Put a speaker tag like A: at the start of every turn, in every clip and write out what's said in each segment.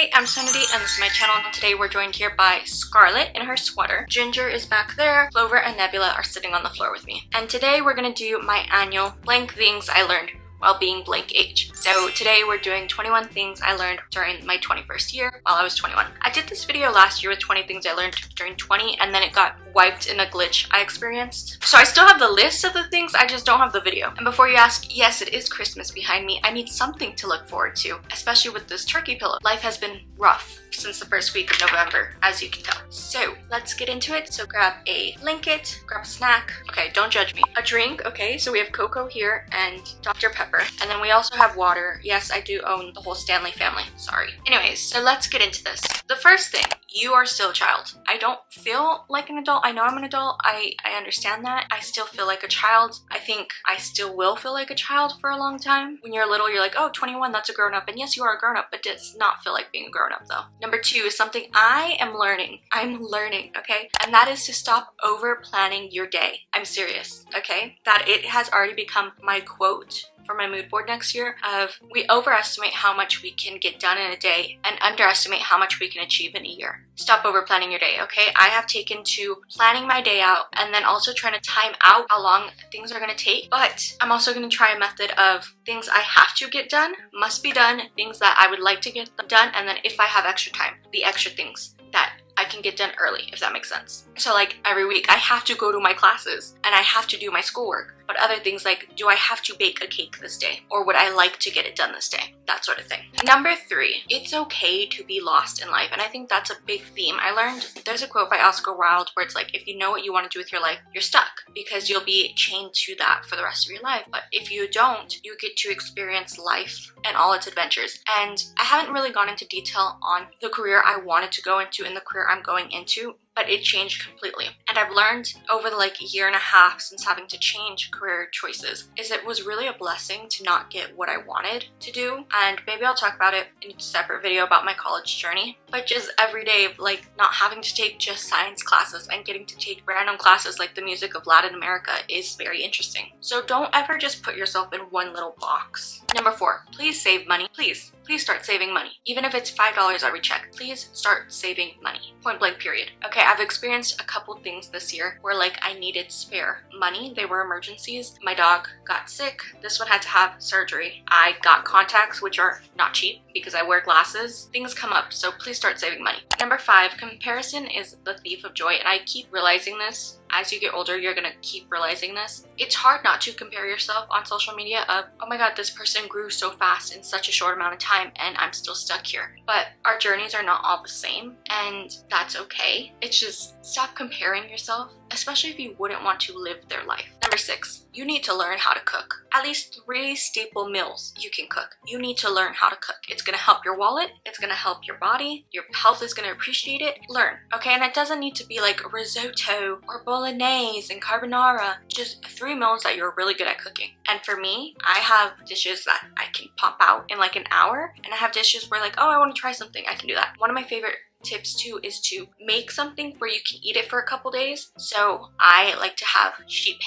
A: Hey, I'm Serenity and this is my channel. Today we're joined here by Scarlett in her sweater. Ginger is back there. Clover and Nebula are sitting on the floor with me. And today we're gonna do my annual blank things I learned while being blank age. So today we're doing 21 things I learned during my 21st year while I was 21. I did this video last year with 20 things I learned during 20 and then it got wiped in a glitch I experienced. So I still have the list of the things, I just don't have the video. And before you ask, yes, it is Christmas behind me. I need something to look forward to, especially with this turkey pillow. Life has been rough since the first week of November, as you can tell. So let's get into it. So grab a blanket, grab a snack. Okay, don't judge me. A drink, okay, so we have cocoa here and Dr. Pepper. And then we also have water. Yes, I do own the whole Stanley family, sorry. Anyways, so let's get into this. The first thing, you are still a child. I don't feel like an adult. I know I'm an adult. I understand that. I still feel like a child. I think I still will feel like a child for a long time. When you're little, you're like, oh, 21, that's a grown up. And yes, you are a grown up, but it does not feel like being a grown up though. Number two is something I am learning. I'm learning, okay? And that is to stop over planning your day. I'm serious, okay? That it has already become my quote for my mood board next year of we overestimate how much we can get done in a day and underestimate how much we can achieve in a year. Stop over planning your day, okay? I have taken to planning my day out and then also trying to time out how long things are gonna take. But I'm also gonna try a method of things I have to get done, must be done, things that I would like to get done, and then if I have extra time, the extra things that I can get done early, if that makes sense. So like every week I have to go to my classes and I have to do my schoolwork, but other things like, do I have to bake a cake this day? Or would I like to get it done this day? That sort of thing. Number three, it's okay to be lost in life. And I think that's a big theme I learned. There's a quote by Oscar Wilde where it's like, if you know what you want to do with your life, you're stuck because you'll be chained to that for the rest of your life. But if you don't, you get to experience life and all its adventures. And I haven't really gone into detail on the career I wanted to go into and the career I'm going into, but it changed completely. And I've learned over the like year and a half since having to change career choices is it was really a blessing to not get what I wanted to do. And maybe I'll talk about it in a separate video about my college journey. But just every day of like not having to take just science classes and getting to take random classes like the music of Latin America is very interesting. So don't ever just put yourself in one little box. Number four, please save money. Please start saving money. Even if it's $5 every check, please start saving money. Point blank period. Okay, I've experienced a couple things this year where like I needed spare money. They were emergencies. My dog got sick. This one had to have surgery. I got contacts, which are not cheap because I wear glasses. Things come up, so please start saving money. Number five, comparison is the thief of joy. And I keep realizing this. As you get older, you're gonna keep realizing this. It's hard not to compare yourself on social media of, oh my god, this person grew so fast in such a short amount of time and I'm still stuck here. But our journeys are not all the same and that's okay. It's just stop comparing yourself, especially if you wouldn't want to live their life. Number six, you need to learn how to cook. At least 3 staple meals you can cook. You need to learn how to cook. It's gonna help your wallet, it's gonna help your body, your health is gonna appreciate it. Learn, okay? And it doesn't need to be like risotto or bolognese and carbonara. Just 3 meals that you're really good at cooking. And for me, I have dishes that I can pop out in like an hour, and I have dishes where like, oh, I want to try something, I can do that. One of my favorite tips too is to make something where you can eat it for a couple days. So I like to have sheet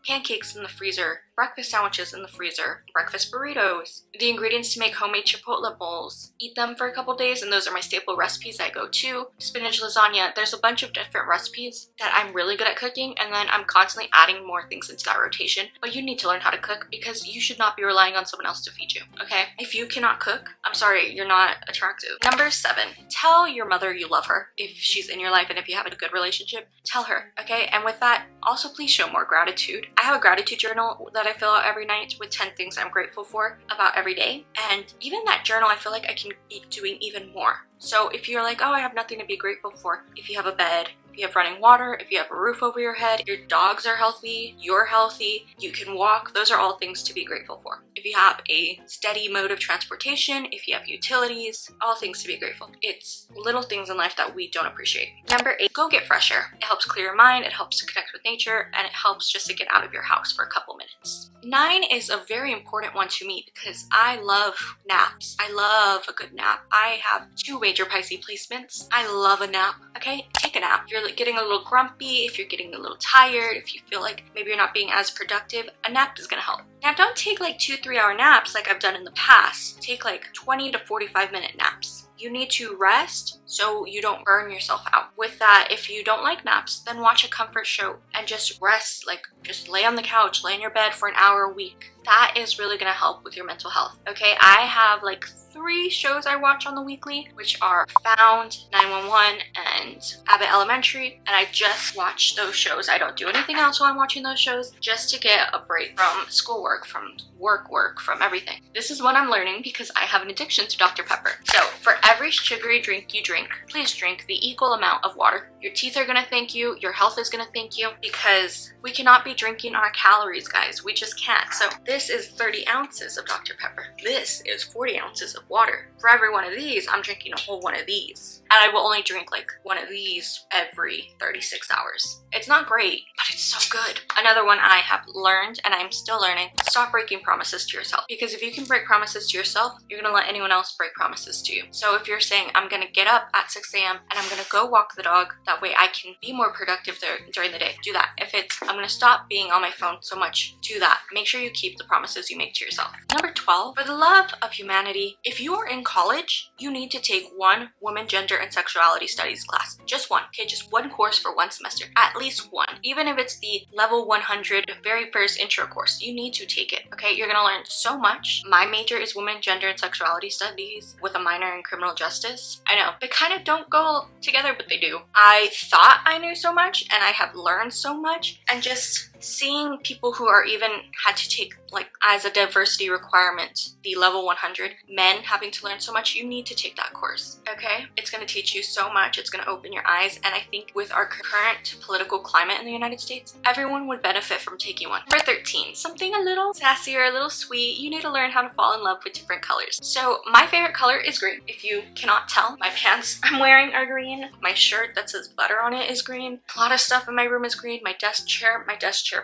A: pancakes in the freezer, breakfast sandwiches in the freezer, breakfast burritos, the ingredients to make homemade chipotle bowls, eat them for a couple days, and those are my staple recipes I go to. Spinach lasagna, there's a bunch of different recipes that I'm really good at cooking, and then I'm constantly adding more things into that rotation. But you need to learn how to cook because you should not be relying on someone else to feed you, okay? If you cannot cook, I'm sorry, you're not attractive. Number seven, tell your mother you love her. If she's in your life and if you have a good relationship, tell her, okay? And with that, also please show more gratitude. I have a gratitude journal that I fill out every night with 10 things I'm grateful for about every day. And even that journal, I feel like I can be doing even more. So if you're like, oh, I have nothing to be grateful for, if you have a bed, if you have running water, if you have a roof over your head, your dogs are healthy, you're healthy, you can walk, those are all things to be grateful for. If you have a steady mode of transportation, if you have utilities, all things to be grateful. It's little things in life that we don't appreciate. Number 8, go get fresh air. It helps clear your mind, it helps to connect with nature, and it helps just to get out of your house for a couple minutes. 9 is a very important one to me because I love naps. I love a good nap. I have 2 major Pisces placements. I love a nap, okay? Take a nap. If you're getting a little grumpy, if you're getting a little tired, if you feel like maybe you're not being as productive, a nap is gonna help. Now don't take like 2-3 hour naps like I've done in the past. Take like 20 to 45 minute naps. You need to rest so you don't burn yourself out. With that, if you don't like naps, then watch a comfort show and just rest, like just lay on the couch, lay in your bed for an hour a week. That is really gonna help with your mental health. Okay, I have like 3 shows I watch on the weekly, which are Found, 911, and Abbott Elementary, and I just watch those shows. I don't do anything else while I'm watching those shows, just to get a break from schoolwork, from work, from everything. This is what I'm learning because I have an addiction to Dr. Pepper. So for every sugary drink you drink, please drink the equal amount of water. Your teeth are gonna thank you, your health is gonna thank you, because we cannot be drinking our calories, guys. We just can't. So this is 30 ounces of Dr. Pepper. This is 40 ounces of water. For every one of these, I'm drinking a whole one of these. And I will only drink like one of these every 36 hours. It's not great, but it's so good. Another one I have learned, and I'm still learning, stop breaking promises to yourself. Because if you can break promises to yourself, you're gonna let anyone else break promises to you. So if you're saying, I'm gonna get up at 6 a.m. and I'm gonna go walk the dog, that way I can be more productive during the day, do that. If it's, I'm gonna stop being on my phone so much, do that. Make sure you keep the promises you make to yourself. Number 12, for the love of humanity, if you are in college, you need to take one women, gender, and sexuality studies class. Just one, okay? Just one course for one semester. At least one. Even if it's the level 100 very first intro course, you need to take it, okay? You're gonna learn so much. My major is women, gender, and sexuality studies with a minor in criminal justice. I know, they kind of don't go together, but they do. I thought I knew so much, and I have learned so much, and just seeing people who are even had to take, like, as a diversity requirement, the level 100, men having to learn so much, you need to take that course, okay? It's going to teach you so much. It's going to open your eyes, and I think with our current political climate in the United States, everyone would benefit from taking one. Number 13, something a little sassier, a little sweet. You need to learn how to fall in love with different colors. So my favorite color is green. If you cannot tell, my pants I'm wearing are green. My shirt that says butter on it is green. A lot of stuff in my room is green. My desk chair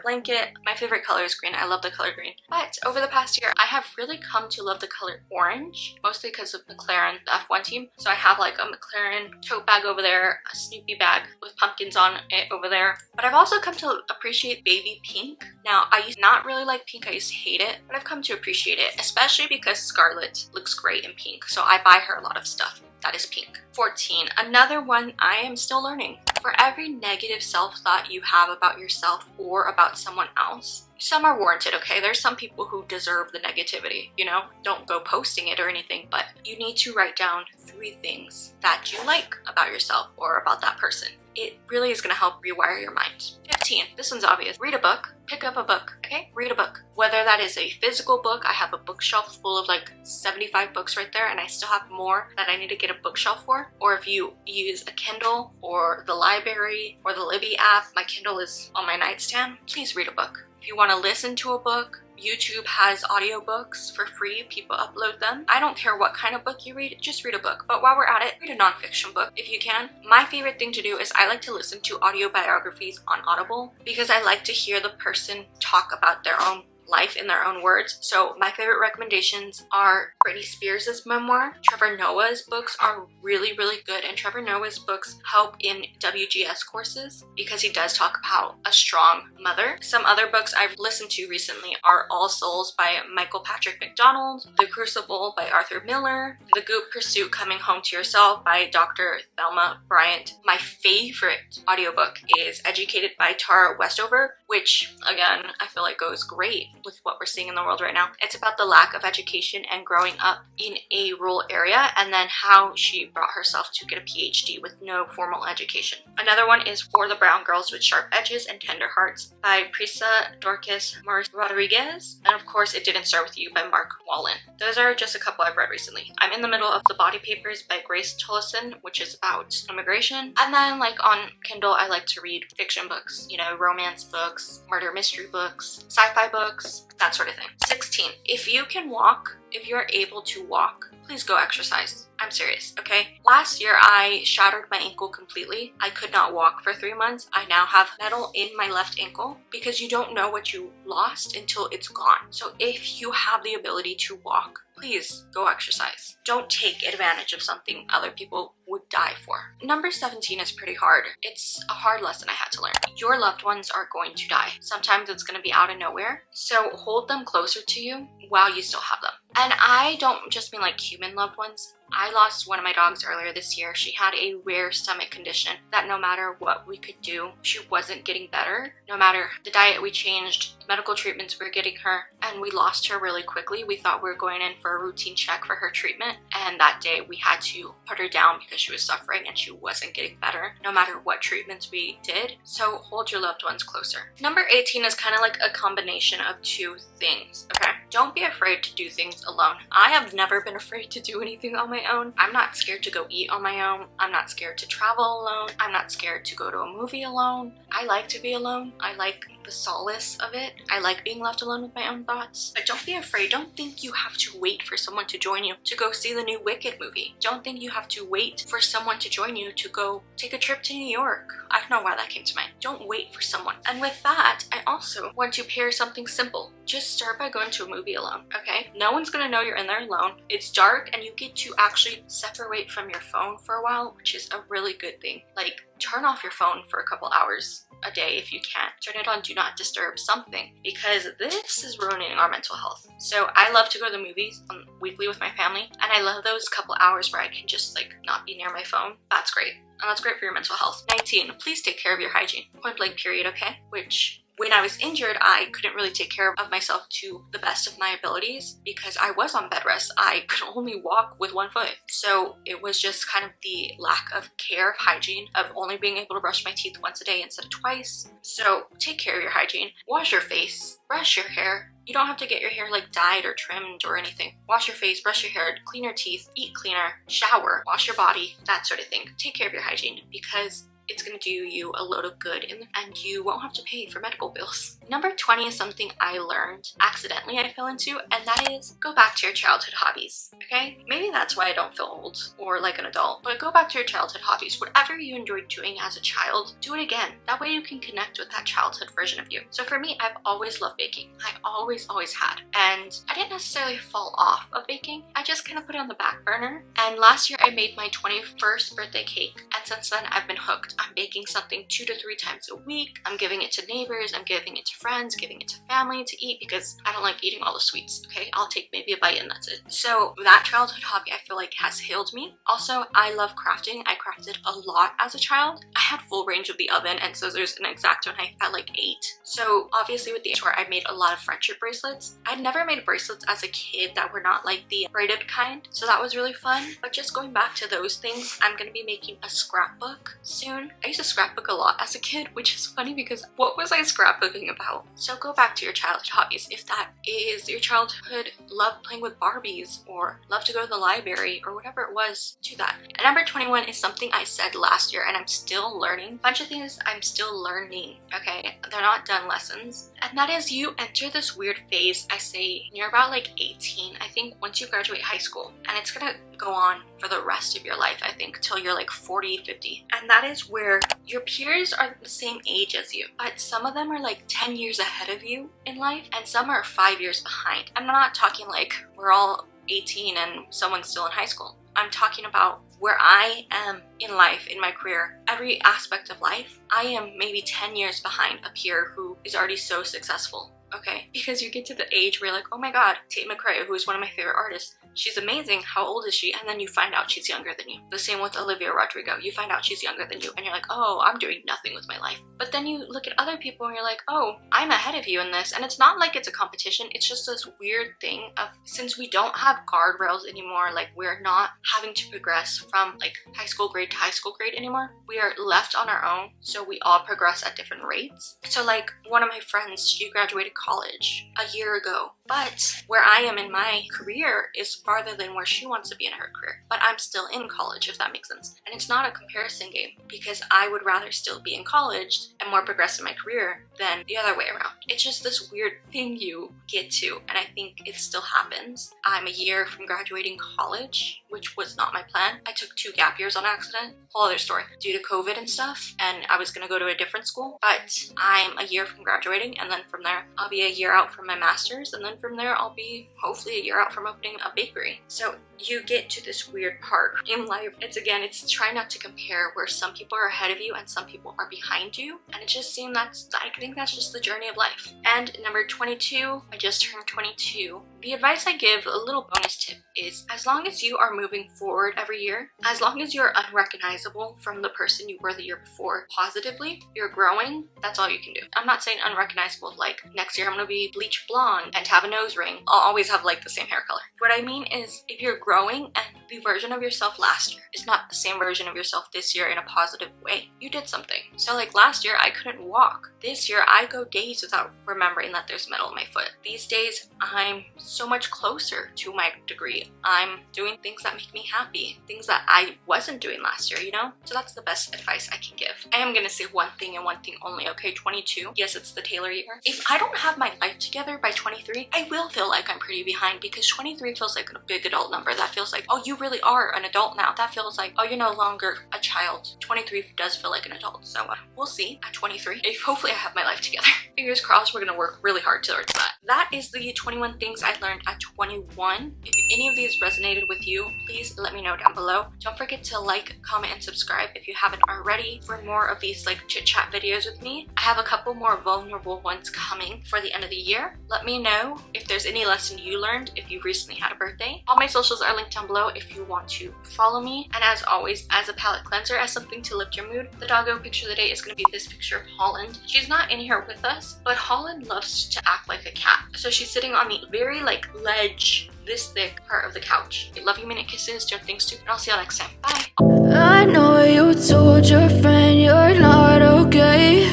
A: blanket. My favorite color is green. I love the color green. But over the past year, I have really come to love the color orange, mostly because of McLaren, the F1 team. So I have like a McLaren tote bag over there, a Snoopy bag with pumpkins on it over there. But I've also come to appreciate baby pink. Now, I used to not really like pink. I used to hate it, but I've come to appreciate it, especially because Scarlett looks great in pink. So I buy her a lot of stuff that is pink. 14, another one I am still learning. For every negative self-thought you have about yourself or about someone else, some are warranted, okay? There's some people who deserve the negativity, you know? Don't go posting it or anything, but you need to write down 3 things that you like about yourself or about that person. It really is gonna help rewire your mind. 15, this one's obvious. Read a book. Pick up a book, okay? Read a book. Whether that is a physical book, I have a bookshelf full of like 75 books right there, and I still have more that I need to get a bookshelf for. Or if you use a Kindle or the library or the Libby app, my Kindle is on my nightstand, please read a book. If you wanna listen to a book, YouTube has audiobooks for free. People upload them. I don't care what kind of book you read, just read a book. But while we're at it, read a nonfiction book if you can. My favorite thing to do is I like to listen to audio biographies on Audible because I like to hear the person talk about their own life in their own words. So my favorite recommendations are Britney Spears' memoir. Trevor Noah's books are really, really good, and Trevor Noah's books help in WGS courses because he does talk about a strong mother. Some other books I've listened to recently are All Souls by Michael Patrick McDonald, The Crucible by Arthur Miller, The Goop Pursuit Coming Home to Yourself by Dr. Thelma Bryant. My favorite audiobook is Educated by Tara Westover, which again, I feel like goes great with what we're seeing in the world right now. It's about the lack of education and growing up in a rural area, and then how she brought herself to get a PhD with no formal education. Another one is For the Brown Girls with Sharp Edges and Tender Hearts by Prisa Dorcas Rodriguez. And of course, It Didn't Start With You by Mark Wallen. Those are just a couple I've read recently. I'm in the middle of The Body Papers by Grace Tolleson, which is about immigration. And then like on Kindle, I like to read fiction books, you know, romance books, murder mystery books, sci-fi books, that sort of thing. 16, if you can walk, if you're able to walk, please go exercise. I'm serious, okay? Last year, I shattered my ankle completely. I could not walk for 3 months. I now have metal in my left ankle because you don't know what you lost until it's gone. So if you have the ability to walk, please go exercise. Don't take advantage of something other people would die for. Number 17 is pretty hard. It's a hard lesson I had to learn. Your loved ones are going to die. Sometimes it's going to be out of nowhere. So hold them closer to you while you still have them. And I don't just mean like human loved ones. I lost one of my dogs earlier this year. She had a rare stomach condition that no matter what we could do, she wasn't getting better. No matter the diet we changed, the medical treatments we were getting her, and we lost her really quickly. We thought we were going in for a routine check for her treatment, and that day we had to put her down because she was suffering and she wasn't getting better no matter what treatments we did. So hold your loved ones closer. Number 18 is kind of like a combination of two things, okay? Don't be afraid to do things alone. I have never been afraid to do anything on my own. I'm not scared to go eat on my own. I'm not scared to travel alone. I'm not scared to go to a movie alone. I like to be alone. I like the solace of it. I like being left alone with my own thoughts. But don't be afraid. Don't think you have to wait for someone to join you to go see the new Wicked movie. Don't think you have to wait for someone to join you to go take a trip to New York. I don't know why that came to mind. Don't wait for someone. And with that, I also want to pair something simple. Just start by going to a movie alone, okay? No one's gonna know you're in there alone. It's dark and you get to actually separate from your phone for a while, which is a really good thing. Like, turn off your phone for a couple hours a day if you can. Turn it on do not disturb, something, because this is ruining our mental health. So I love to go to the movies weekly with my family, and I love those couple hours where I can just like not be near my phone. That's great. And that's great for your mental health. 19, please take care of your hygiene. Point blank period, okay? Which, when I was injured, I couldn't really take care of myself to the best of my abilities because I was on bed rest. I could only walk with one foot. So it was just kind of the lack of care of hygiene, of only being able to brush my teeth once a day instead of twice. So take care of your hygiene. Wash your face, brush your hair. You don't have to get your hair like dyed or trimmed or anything. Wash your face, brush your hair, clean your teeth, eat cleaner, shower, wash your body, that sort of thing. Take care of your hygiene because it's going to do you a load of good and you won't have to pay for medical bills. Number 20 is something I learned accidentally I fell into, and that is go back to your childhood hobbies, okay? Maybe that's why I don't feel old or like an adult, but go back to your childhood hobbies. Whatever you enjoyed doing as a child, do it again. That way you can connect with that childhood version of you. So for me, I've always loved baking. I always had. And I didn't necessarily fall off of baking. I just kind of put it on the back burner. And last year I made my 21st birthday cake, and since then I've been hooked. I'm baking something 2 to 3 times a week. I'm giving it to neighbors, I'm giving it to friends, giving it to family to eat because I don't like eating all the sweets, okay? I'll take maybe a bite and that's it. So that childhood hobby I feel like has healed me. Also, I love crafting. I crafted a lot as a child. I had full range of the oven and scissors and X-Acto knife at like 8. So obviously with the age where I made a lot of friendship bracelets. I'd never made bracelets as a kid that were not like the braided kind, so that was really fun. But just going back to those things, I'm gonna be making a scrapbook soon. I used to scrapbook a lot as a kid, which is funny because what was I scrapbooking about? So go back to your childhood hobbies. If that is your childhood, love playing with Barbies or love to go to the library or whatever it was, do that. And number 21 is something I said last year and I'm still learning. A bunch of things I'm still learning, okay? They're not done lessons. And that is you enter this weird phase, I say, near about like 18, I think, once you graduate high school. And it's gonna go on for the rest of your life, I think, till you're like 40, 50. And that is where your peers are the same age as you, but some of them are like 10 years ahead of you in life, and some are 5 years behind. I'm not talking like we're all 18 and someone's still in high school. I'm talking about where I am in life, in my career, every aspect of life. I am maybe 10 years behind a peer who is already so successful, okay? Because you get to the age where you're like, oh my god, Tate McRae, who is one of my favorite artists, she's amazing, how old is she? And then you find out she's younger than you. The same with Olivia Rodrigo. You find out she's younger than you and you're like, oh, I'm doing nothing with my life. But then you look at other people and you're like, oh, I'm ahead of you in this. And it's not like it's a competition. It's just this weird thing of, since we don't have guardrails anymore, like we're not having to progress from like high school grade to high school grade anymore. We are left on our own. So we all progress at different rates. So like one of my friends, she graduated college a year ago. But where I am in my career is farther than where she wants to be in her career. But I'm still in college, if that makes sense. And it's not a comparison game because I would rather still be in college and more progressed in my career than the other way around. It's just this weird thing you get to, and I think it still happens. I'm a year from graduating college, which was not my plan. I took 2 gap years on accident. Whole other story. Due to COVID and stuff, and I was gonna go to a different school. But I'm a year from graduating, and then from there, I'll be a year out from my master's, and then from there, I'll be hopefully a year out from opening a bakery. So you get to this weird part in life. It's try not to compare, where some people are ahead of you and some people are behind you, and it just seems I think that's just the journey of life. And number 22, I just turned 22. The advice I give, a little bonus tip, is as long as you are moving forward every year, as long as you're unrecognizable from the person you were the year before positively, you're growing, that's all you can do. I'm not saying unrecognizable like next year I'm gonna be bleach blonde and have a nose ring. I'll always have like the same hair color. What I mean is, if you're growing and the version of yourself last year is not the same version of yourself this year in a positive way, you did something. So like last year I couldn't walk. This year I go days without remembering that there's metal in my foot. These days I'm so much closer to my degree. I'm doing things that make me happy, things that I wasn't doing last year, you know? So that's the best advice I can give. I am gonna say one thing and one thing only, okay? 22, yes, it's the Taylor year. If I don't have my life together by 23, I will feel like I'm pretty behind, because 23 feels like a big adult number. That feels like, oh, you really are an adult now. That feels like, oh, you're no longer a child. 23 does feel like an adult, so we'll see at 23. If hopefully I have my life together. Fingers crossed, we're gonna work really hard towards that. That is the 21 things I learned at 21. If any of these resonated with you, please let me know down below. Don't forget to like, comment, and subscribe if you haven't already for more of these like chit chat videos with me. I have a couple more vulnerable ones coming for the end of the year. Let me know if there's any lesson you learned if you recently had a birthday. All my socials are linked down below if you want to follow me. And as always, as a palette cleanser, as something to lift your mood, the doggo picture of the day is going to be this picture of Holland. She's not in here with us, but Holland loves to act like a cat. So she's sitting on the very like ledge, this thick part of the couch. Love you, minute kisses, don't think stupid. I'll see you next time. Bye.
B: I know you told your friend you're not okay,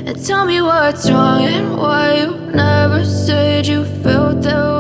B: and tell me what's wrong and why you never said you felt that way.